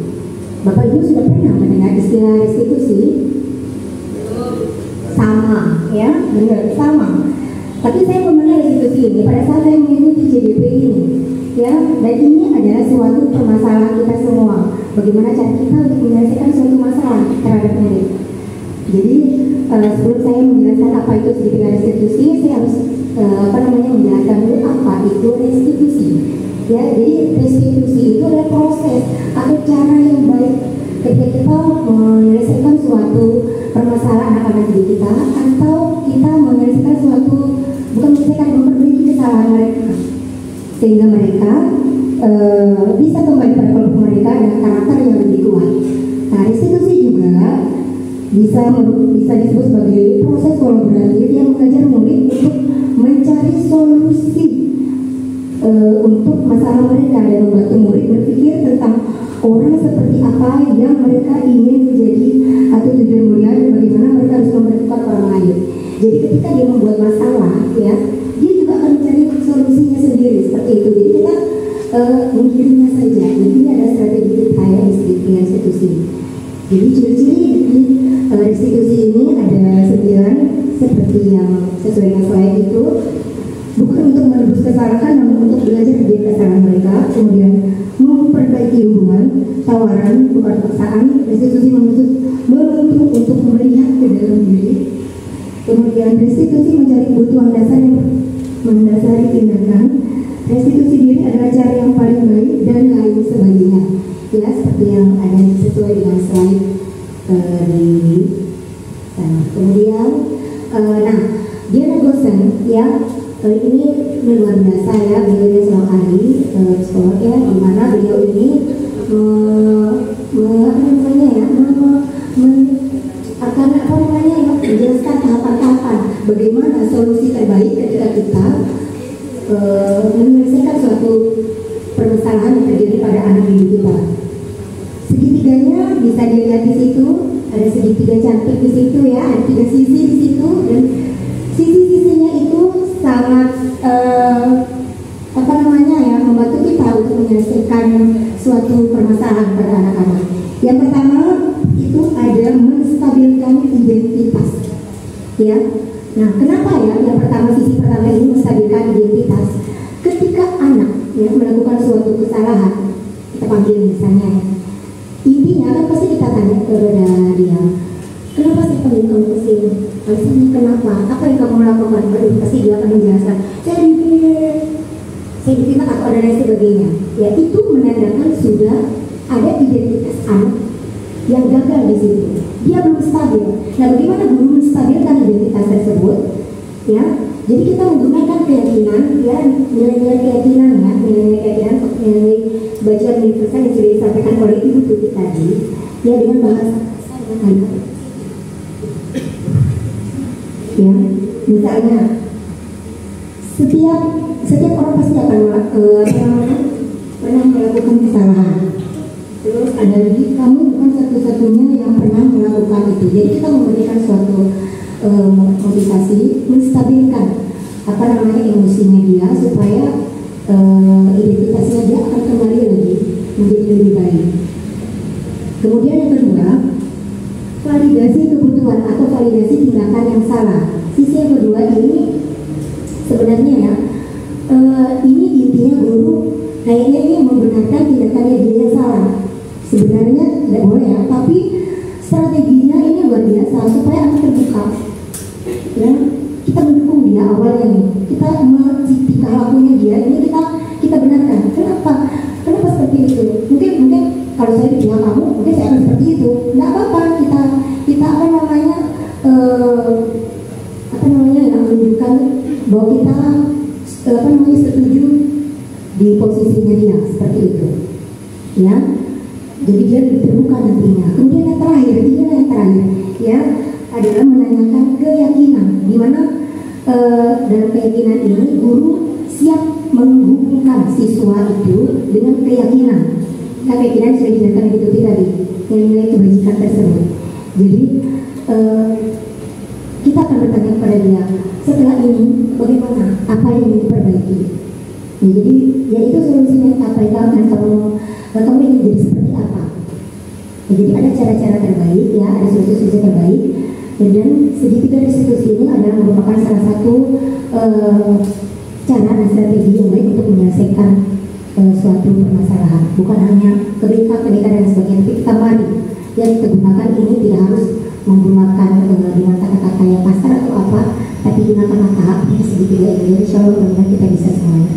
Bapak Ibu sudah pernah mendengar istilah restitusi? Sama ya, benar, sama. Tapi saya mengenal restitusi ini pada saat saya mengikuti CDP ini ya, dan ini adalah suatu permasalahan kita semua. Bagaimana cara kita untuk menyelesaikan suatu masalah terhadap murid. Jadi sebelum saya menjelaskan apa itu segitiga restitusi, saya harus menjelaskan dulu apa itu restitusi. Ya, jadi restitusi itu adalah proses atau cara yang baik ketika kita menyelesaikan suatu permasalahan anak-anak didik kita, atau kita menyelesaikan suatu, bukan menyelesaikan, memperbaiki kesalahan mereka, sehingga mereka bisa kembali pada kelompok mereka dengan karakter yang lebih kuat. Nah, restitusi juga bisa disebut sebagai proses kolaboratif yang mengajar murid untuk mencari solusi untuk masalah mereka dan membantu murid berpikir tentang orang seperti apa yang mereka ingin menjadi atau tujuan mulia, dan bagaimana mereka harus mempertemukan orang lain. Jadi ketika dia membuat masalah ya, dia juga akan mencari solusinya sendiri seperti itu. Jadi kita mengikutinya saja. Jadi ini ada strategi kita ya, restitusi. Jadi ciri-ciri restitusi ini ada 9 seperti yang sesuai dengan slide itu. Bukan untuk menebus kesalahan, namun untuk belajar dari kesalahan mereka, kemudian memperbaiki hubungan, tawaran bukan paksaan. Restitusi menuntut untuk melihat ke dalam diri. Kemudian restitusi mencari kebutuhan dasar yang mendasari tindakan. Restitusi diri adalah cara yang paling baik dan lain sebagainya. Ya, seperti yang ada sesuai dengan slide di sana. Kemudian, Diana Gosen ya. Ini luar biasa ya, beliau seorang ahli psikolog ya, di mana beliau ini menjelaskan tahapan-tahapan bagaimana solusi terbaik ketika kita menyelesaikan suatu permasalahan yang terjadi pada anak didik kita. Segitiganya bisa dilihat di situ, ada segitiga cantik di situ ya, ada 3 sisi di situ, dan sisi-sisinya itu sangat membantu kita untuk menyelesaikan suatu permasalahan pada anak-anak. Yang pertama itu ada menstabilkan identitas. Ya, nah kenapa ya? Yang pertama, sisi pertama ini menstabilkan identitas. Ketika anak ya melakukan suatu kesalahan, kita panggil misalnya, intinya kan pasti kita tanya kepada dia, kenapa sih panggil kamu kesini? Alasannya kenapa? Apa yang kamu lakukan? Pasti dia akan menjelaskan. Saya dipinta atau ada lain sebagainya. Ya, itu menandakan sudah ada identitas anak yang gagal di situ. Dia belum stabil. Nah, bagaimana guru menstabilkan identitas tersebut? Ya, jadi kita menggunakan keyakinan, ya, nilai-nilai keyakinan, ya, nilai bacaan universal yang sudah disampaikan oleh Ibu Tuti tadi, ya, dengan bahasa kalimat. Ya, misalnya setiap orang pasti akan pernah melakukan kesalahan. Terus ada lagi, kamu bukan satu-satunya yang pernah melakukan itu. Jadi kita memberikan suatu motivasi, menstabilkan emosinya dia supaya identitasnya dia akan kembali lagi menjadi lebih baik. Kemudian yang kedua, validasi kebutuhan atau validasi tindakan yang salah. Sisi yang kedua ini sebenarnya ya, ini intinya guru kayaknya ini membenarkan tindakannya dia yang salah. Sebenarnya tidak boleh ya, tapi strateginya ini luar biasa supaya anak terbuka. Ya, kita mendukung dia awalnya nih, kita mencicipi lakunya dia ini kita benarkan. Kenapa seperti itu? Mungkin kalau saya bilang kamu, mungkin saya akan seperti itu. Nggak apa-apa, kita apa namanya yang menunjukkan bahwa kita setuju di posisinya dia seperti itu. Ya, jadi dia lebih terbuka nantinya. Kemudian yang terakhir ya adalah menanyakan keyakinan, di mana dalam keyakinan ini guru siap menghubungkan siswa itu dengan keyakinan. Keyakinan sudah dijelaskan di itu tadi, yang nilai kebajikan tersebut. Jadi kita akan bertanya kepada dia, setelah ini bagaimana, apa yang ingin diperbaiki. Ya, jadi ya itu solusinya apa dan kamu ingin jadi seperti apa. Ya, jadi ada cara-cara terbaik ya, ada solusi-solusi terbaik. Dan segitiga restitusi ini adalah merupakan salah satu cara dan strategi yang baik untuk menyelesaikan suatu permasalahan. Bukan hanya kebaikan dan sebagainya, tapi kita mari yang kita gunakan ini tidak harus menggunakan dengan kata-kata yang kasar atau apa, tapi gunakanlah tahapnya segitiga ini. Insya Allah mudah-mudahan kita bisa semuanya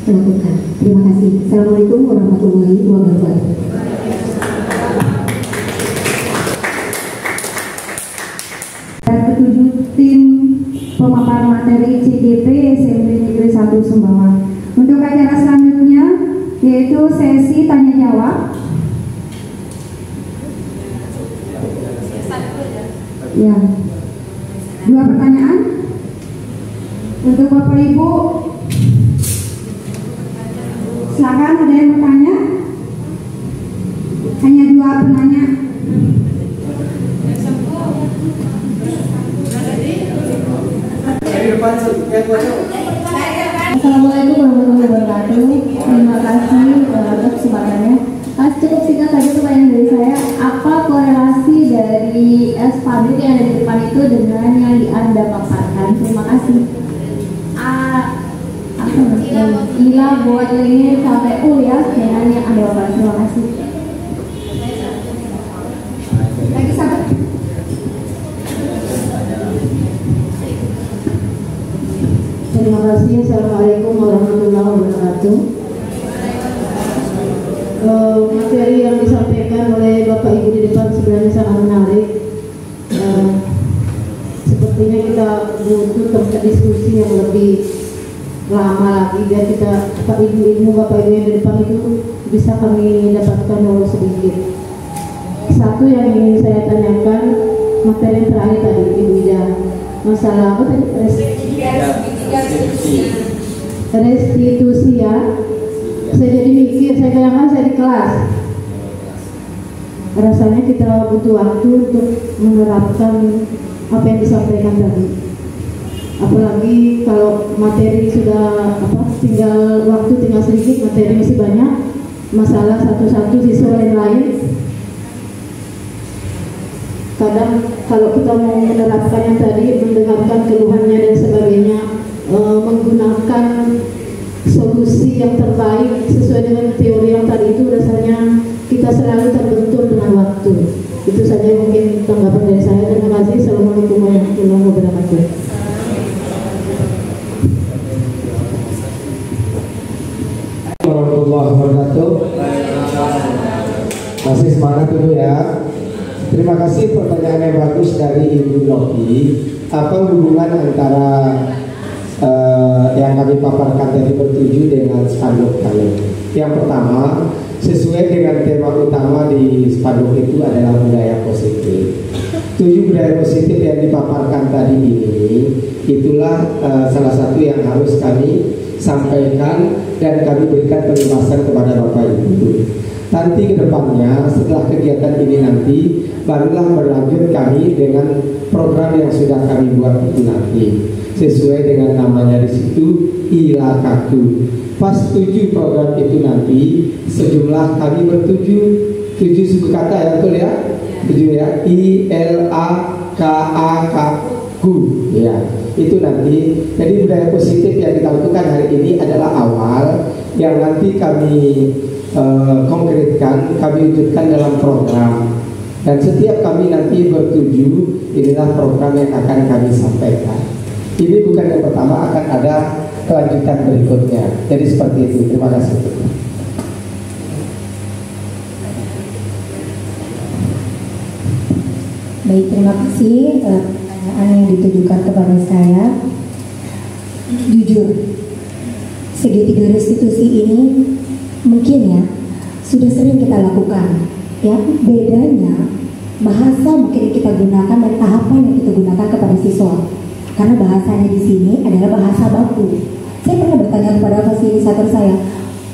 melakukan. Terima kasih. Assalamualaikum warahmatullahi wabarakatuh. Ketujuh tim pemaparan materi CDP SMP Negeri 1 Sumbawa. Untuk acara selanjutnya yaitu sesi tanya jawab. Ya, 2 pertanyaan untuk Bapak Ibu. Silakan, ada yang bertanya? Hanya 2 penanya. Assalamualaikum warahmatullahi wabarakatuh. Terima kasih atas kesempatannya. Cukup singkat saja pertanyaan dari saya. Apa korelasi dari spanduk yang ada di depan itu dengan yang Anda paparkan? Terima kasih. Ila buat ini sampai U ya dengan yang Anda paparkan. Terima kasih. Lagi sahabat. Terima kasih. Assalamualaikum warahmatullahi wabarakatuh. Materi yang disampaikan oleh Bapak Ibu di depan sebenarnya sangat menarik. Sepertinya kita butuh tempat diskusi yang lebih lama lagi biar kita Bapak Ibu yang di depan itu bisa kami dapatkan walau sedikit. Satu yang ingin saya tanyakan, materi yang terakhir tadi Ibu Ida, masalah apa tadi? Restitusi ya. Saya jadi mikir, saya bayangkan saya di kelas. Rasanya kita butuh waktu untuk menerapkan apa yang disampaikan tadi. Apalagi kalau materi sudah tinggal sedikit, materi masih banyak, masalah satu-satu siswa lain. Kadang kalau kita mau menerapkan yang tadi, mendengarkan keluhannya dan sebagainya, menggunakan solusi yang terbaik sesuai dengan teori yang tadi itu, rasanya kita selalu terbentur dengan waktu. Itu saja mungkin tanggapan dari saya. Terima kasih. Assalamualaikum warahmatullahi wabarakatuh. Warahmatullahi wabarakatuh. Masih semangat dulu ya. Terima kasih, pertanyaan yang bagus dari Ibu Loki. Apa hubungan antara yang kami paparkan tadi bertuju dengan spanduk kami? Yang pertama, sesuai dengan tema utama di spanduk itu adalah budaya positif. 7 budaya positif yang dipaparkan tadi ini, itulah salah satu yang harus kami sampaikan dan kami berikan penjelasan kepada Bapak Ibu. Nanti ke depannya setelah kegiatan ini nanti barulah berlanjut kami dengan program yang sudah kami buat itu nanti sesuai dengan namanya di situ, ILAKAKU. Pas 7 program itu nanti sejumlah kami bertuju 7 suku kata ya, betul ya? 7 ya. ILAKAKU ya. Itu nanti. Jadi budaya positif yang kita lakukan hari ini adalah awal yang nanti kami konkretkan, kami wujudkan dalam program. Dan setiap kami nanti bertuju, inilah program yang akan kami sampaikan. Ini bukan yang pertama, akan ada kelanjutan berikutnya. Jadi seperti itu. Terima kasih. Baik, terima kasih. Pertanyaan yang ditujukan kepada saya, jujur, segitiga restitusi ini mungkin ya sudah sering kita lakukan. Ya, bedanya bahasa mungkin kita gunakan dan tahapan yang kita gunakan kepada siswa. Karena bahasanya di sini adalah bahasa baku. Saya pernah bertanya kepada fasilitator saya,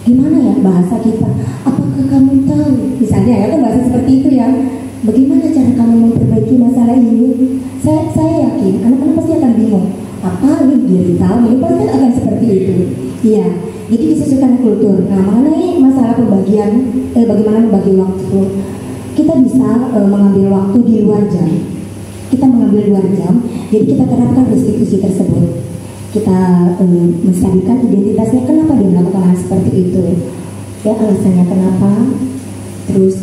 gimana ya bahasa kita? Apakah kamu tahu? Misalnya ya, kan bahasa seperti itu ya. Bagaimana cara kamu memperbaiki masalah ini? Saya yakin anak-anak pasti akan bingung. Apa ini dia tahu? Ini pasti akan seperti itu. Iya. Jadi disesuaikan kultur. Nah, mengenai masalah pembagian, bagaimana membagi waktu, kita bisa mengambil waktu di luar jam. Kita mengambil luar jam, jadi kita terapkan restitusi tersebut. Kita menstabilkan identitasnya, kenapa dia melakukan hal seperti itu, ya alasannya kenapa. Terus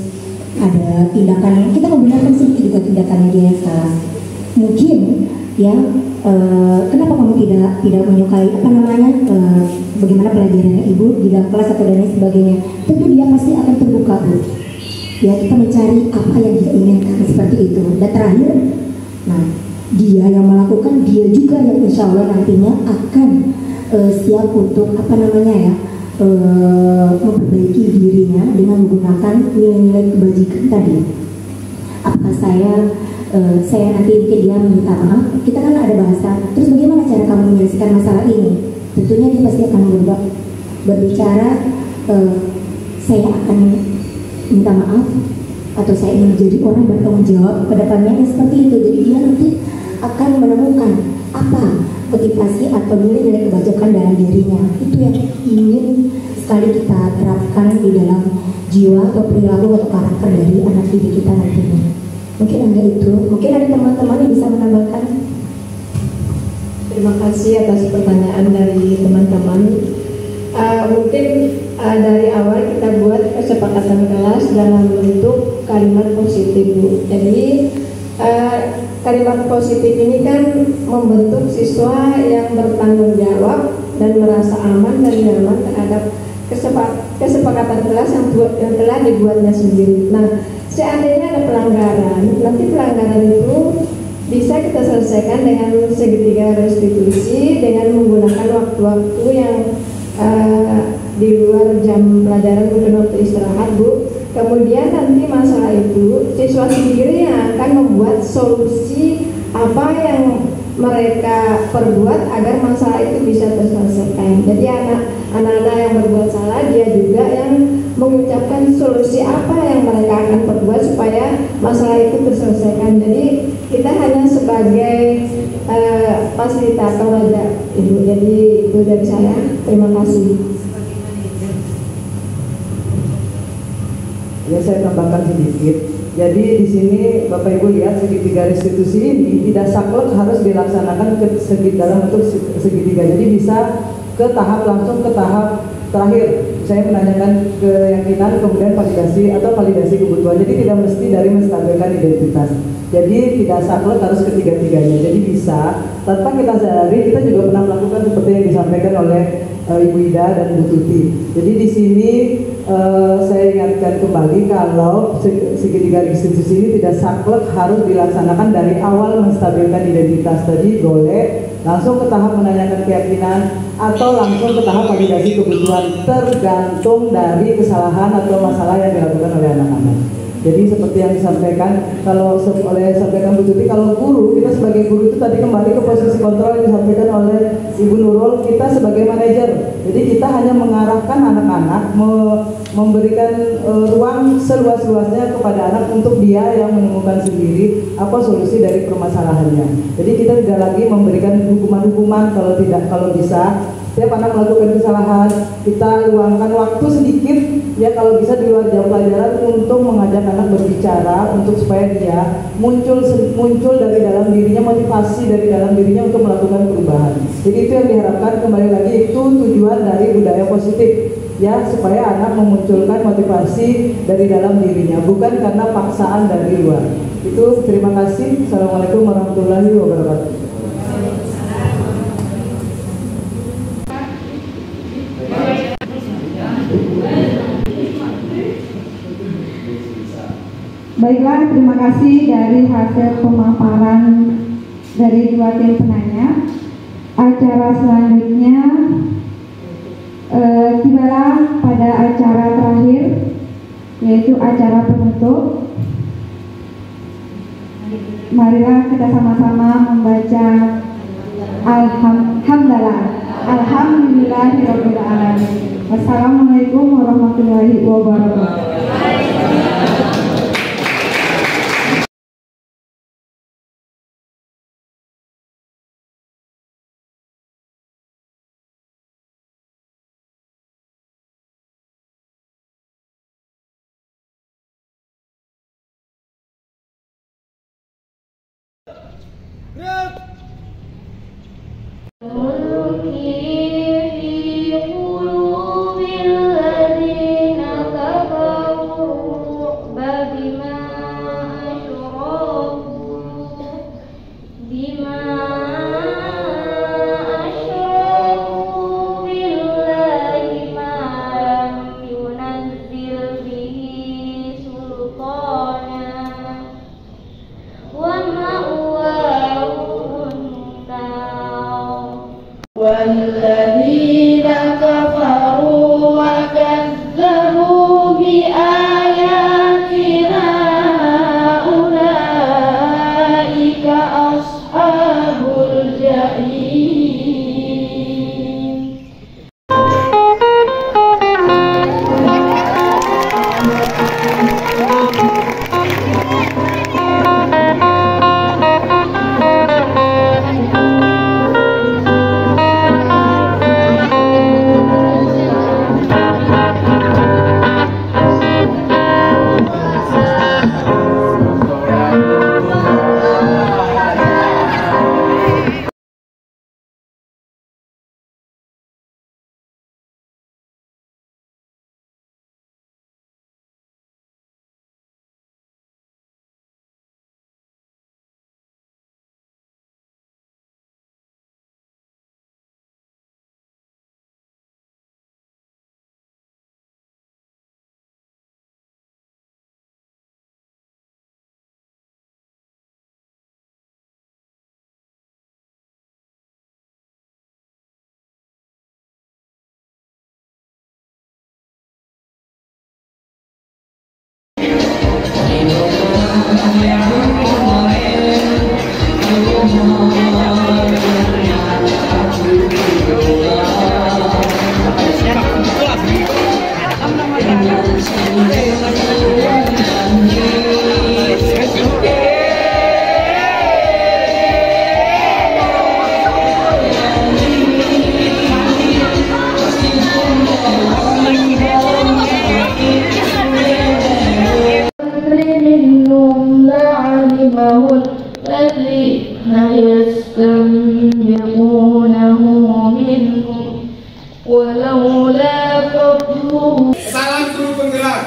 ada tindakan, kita membenarkan sedikit juga tindakannya dia yang salah. Mungkin ya kenapa kamu tidak menyukai apa namanya bagaimana pelajarannya ibu di dalam kelas atau dan lain sebagainya. Tentu dia pasti akan terbuka, Bu. Ya, kita mencari apa yang dia inginkan seperti itu. Dan terakhir, nah dia yang melakukan, dia juga yang insya Allah nantinya akan siap untuk apa namanya ya memperbaiki dirinya dengan menggunakan nilai-nilai kebajikan tadi. Apakah saya nanti mungkin dia minta maaf, kita kan ada bahasa, terus bagaimana cara kamu menyelesaikan masalah ini? Tentunya dia pasti akan berbicara, saya akan minta maaf, atau saya ingin menjadi orang bertanggung jawab ke depannya, seperti itu. Jadi dia nanti akan menemukan apa motivasi atau nilai-nilai kebajikan dalam dirinya. Itu yang ingin sekali kita terapkan di dalam jiwa atau perilaku atau karakter dari anak didik kita nantinya. Mungkin hanya itu. Mungkin ada teman-teman yang bisa menambahkan. Terima kasih atas pertanyaan dari teman-teman. Mungkin dari awal kita buat kesepakatan kelas dalam bentuk kalimat positif, Bu. Jadi kalimat positif ini kan membentuk siswa yang bertanggung jawab dan merasa aman dan nyaman terhadap kesepakatan kelas yang telah dibuatnya sendiri. Nah, seandainya ada pelanggaran, nanti pelanggaran itu bisa kita selesaikan dengan segitiga restitusi dengan menggunakan waktu-waktu yang di luar jam pelajaran, mungkin waktu istirahat, Bu. Kemudian nanti masalah itu siswa sendiri yang akan membuat solusi apa yang mereka perbuat agar masalah itu bisa terselesaikan. Jadi anak-anak yang berbuat salah, dia juga yang mengucapkan solusi apa yang mereka akan perbuat supaya masalah itu terselesaikan. Jadi kita hanya sebagai fasilitator aja, Ibu. Jadi itu dari saya. Terima kasih. Ya, saya tambahkan sedikit. Jadi di sini Bapak Ibu lihat segitiga restitusi ini tidak saklek harus dilaksanakan ke dalam bentuk segitiga. Jadi bisa langsung ke tahap terakhir. Saya menanyakan keyakinan, kemudian validasi atau validasi kebutuhan. Jadi tidak mesti dari menstabilkan identitas. Jadi tidak saklek harus ketiga-tiganya. Jadi bisa tanpa kita sadari, kita juga pernah melakukan seperti yang disampaikan oleh Ibu Ida dan Bu Tuti. Jadi di sini saya ingatkan kembali kalau segitiga restitusi ini tidak saklek harus dilaksanakan dari awal menstabilkan identitas. Tadi boleh langsung ke tahap menanyakan keyakinan atau langsung ke tahap validasi kebutuhan, tergantung dari kesalahan atau masalah yang dilakukan oleh anak-anak. Jadi seperti yang disampaikan sampaikan Bu Tuti, kalau guru, kita sebagai guru itu tadi kembali ke posisi kontrol yang disampaikan oleh Ibu Nurul, kita sebagai manajer. Jadi kita hanya mengarahkan anak-anak, memberikan ruang seluas-luasnya kepada anak untuk dia yang menemukan sendiri apa solusi dari permasalahannya. Jadi kita tidak lagi memberikan hukuman-hukuman kalau bisa. Setiap anak melakukan kesalahan, kita luangkan waktu sedikit ya kalau bisa di luar jam pelajaran untuk mengajak anak berbicara untuk supaya dia muncul dari dalam dirinya, motivasi dari dalam dirinya untuk melakukan perubahan. Jadi itu yang diharapkan, kembali lagi itu tujuan dari budaya positif ya, supaya anak memunculkan motivasi dari dalam dirinya, bukan karena paksaan dari luar. Itu terima kasih. Assalamualaikum warahmatullahi wabarakatuh. Baiklah, terima kasih dari hasil pemaparan dari dua tim penanya. Acara selanjutnya tibalah pada acara terakhir, yaitu acara penutup. Marilah kita sama-sama membaca Alhamdulillahirabbil alamin. Wassalamualaikum warahmatullahi wabarakatuh. والذين كفروا وكذبوا بآياتنا أولئك أصحاب الجحيم. يستنبطونه منهم ولولا فضله. Salam guru penggerak.